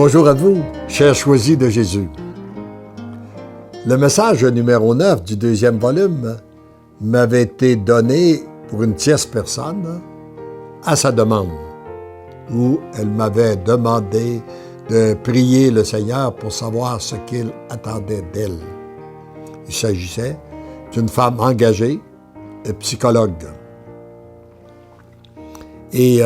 Bonjour à vous, chers choisis de Jésus. Le message numéro 9 du deuxième volume m'avait été donné pour une tierce personne à sa demande, où elle m'avait demandé de prier le Seigneur pour savoir ce qu'il attendait d'elle. Il s'agissait d'une femme engagée et psychologue. Et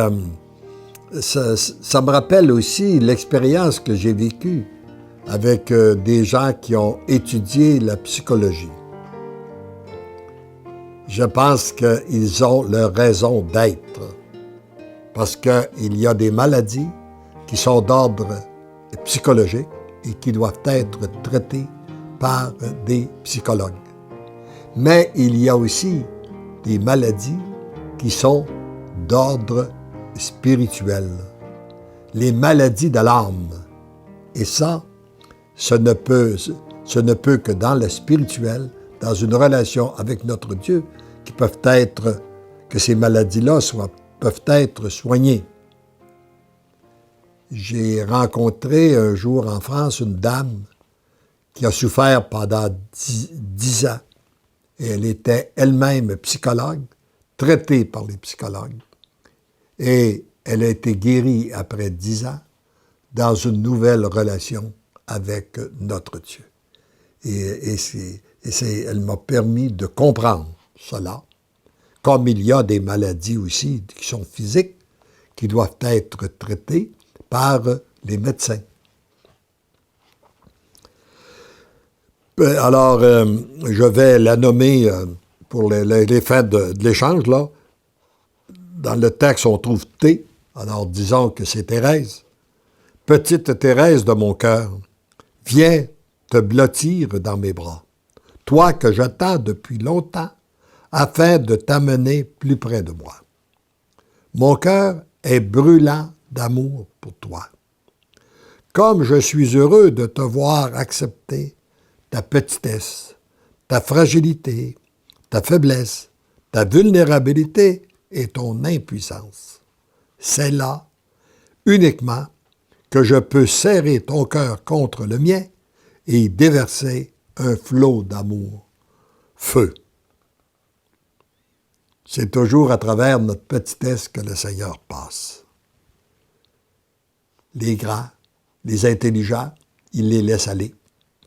ça me rappelle aussi l'expérience que j'ai vécue avec des gens qui ont étudié la psychologie. Je pense qu'ils ont leur raison d'être, parce qu'il y a des maladies qui sont d'ordre psychologique et qui doivent être traitées par des psychologues. Mais il y a aussi des maladies qui sont d'ordre spirituel, les maladies de l'âme. Et ça, ce ne peut que dans le spirituel, dans une relation avec notre Dieu, que ces maladies-là peuvent être soignées. J'ai rencontré un jour en France une dame qui a souffert pendant 10 ans. Et elle était elle-même psychologue, traitée par les psychologues. Et elle a été guérie après 10 ans dans une nouvelle relation avec notre Dieu. Elle m'a permis de comprendre cela, comme il y a des maladies aussi qui sont physiques, qui doivent être traitées par les médecins. Alors, je vais la nommer pour les fins de l'échange, là. Dans le texte, on trouve T, alors disons que c'est Thérèse. Petite Thérèse de mon cœur, viens te blottir dans mes bras, toi que j'attends depuis longtemps, afin de t'amener plus près de moi. Mon cœur est brûlant d'amour pour toi. Comme je suis heureux de te voir accepter ta petitesse, ta fragilité, ta faiblesse, ta vulnérabilité et ton impuissance. C'est là, uniquement, que je peux serrer ton cœur contre le mien et y déverser un flot d'amour. Feu. C'est toujours à travers notre petitesse que le Seigneur passe. Les grands, les intelligents, il les laisse aller.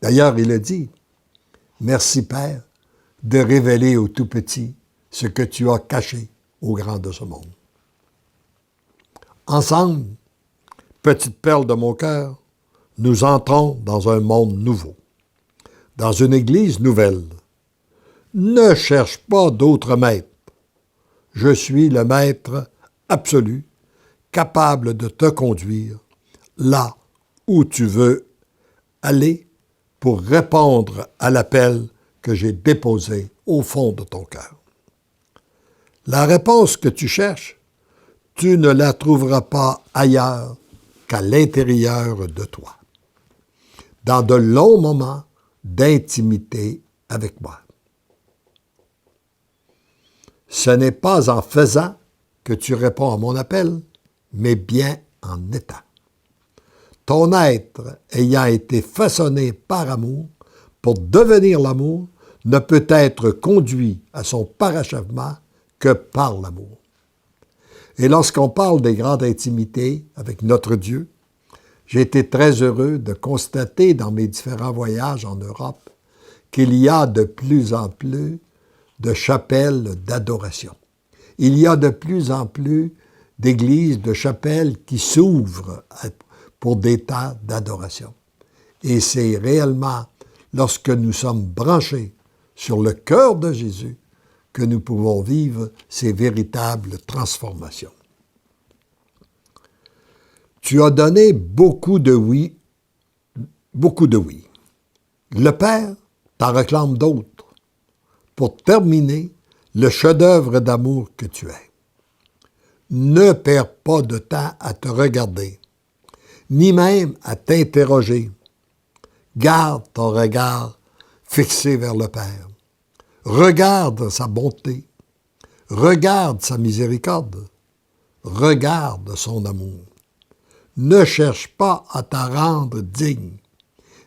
D'ailleurs, il a dit, « Merci Père de révéler aux tout petits ce que tu as caché aux grands de ce monde. » Ensemble, petite perle de mon cœur, nous entrons dans un monde nouveau, dans une église nouvelle. Ne cherche pas d'autre maître. Je suis le maître absolu, capable de te conduire là où tu veux aller pour répondre à l'appel que j'ai déposé au fond de ton cœur. La réponse que tu cherches, tu ne la trouveras pas ailleurs qu'à l'intérieur de toi, dans de longs moments d'intimité avec moi. Ce n'est pas en faisant que tu réponds à mon appel, mais bien en étant. Ton être ayant été façonné par amour, pour devenir l'amour, ne peut être conduit à son parachèvement que par l'amour. Et lorsqu'on parle des grandes intimités avec notre Dieu, j'ai été très heureux de constater dans mes différents voyages en Europe qu'il y a de plus en plus de chapelles d'adoration. Il y a de plus en plus d'églises, de chapelles qui s'ouvrent pour des temps d'adoration. Et c'est réellement lorsque nous sommes branchés sur le cœur de Jésus que nous pouvons vivre ces véritables transformations. Tu as donné beaucoup de oui. Le Père t'en réclame d'autres pour terminer le chef-d'œuvre d'amour que tu es. Ne perds pas de temps à te regarder, ni même à t'interroger. Garde ton regard fixé vers le Père. Regarde sa bonté. Regarde sa miséricorde. Regarde son amour. Ne cherche pas à t'en rendre digne,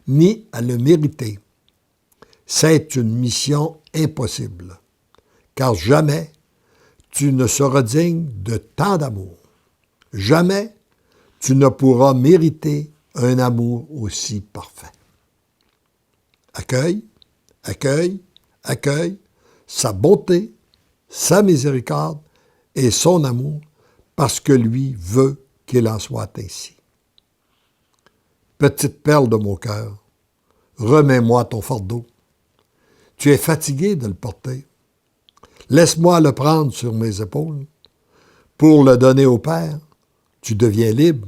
ni à le mériter. C'est une mission impossible, car jamais tu ne seras digne de tant d'amour. Jamais tu ne pourras mériter un amour aussi parfait. Accueille, accueille, accueille sa bonté, sa miséricorde et son amour, parce que lui veut qu'il en soit ainsi. Petite perle de mon cœur, remets-moi ton fardeau. Tu es fatigué de le porter. Laisse-moi le prendre sur mes épaules. Pour le donner au Père, tu deviens libre.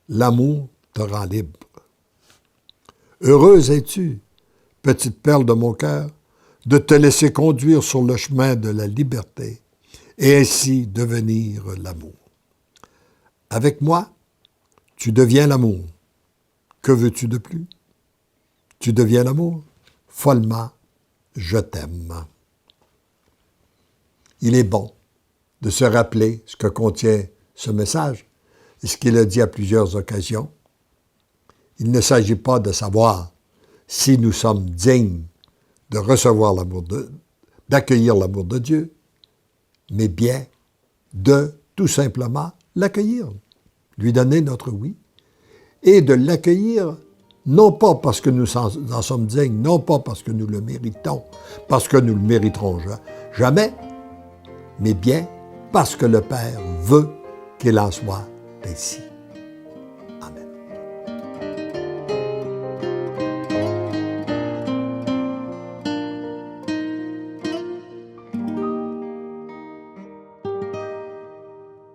L'amour te rend libre. Heureuse es-tu, petite perle de mon cœur, de te laisser conduire sur le chemin de la liberté et ainsi devenir l'amour. Avec moi, tu deviens l'amour. Que veux-tu de plus? Tu deviens l'amour. Follement, je t'aime. Il est bon de se rappeler ce que contient ce message et ce qu'il a dit à plusieurs occasions. Il ne s'agit pas de savoir si nous sommes dignes de recevoir d'accueillir l'amour de Dieu, mais bien de tout simplement l'accueillir, lui donner notre oui, et de l'accueillir non pas parce que nous en sommes dignes, non pas parce que nous le méritons, parce que nous le mériterons jamais, mais bien parce que le Père veut qu'il en soit ainsi.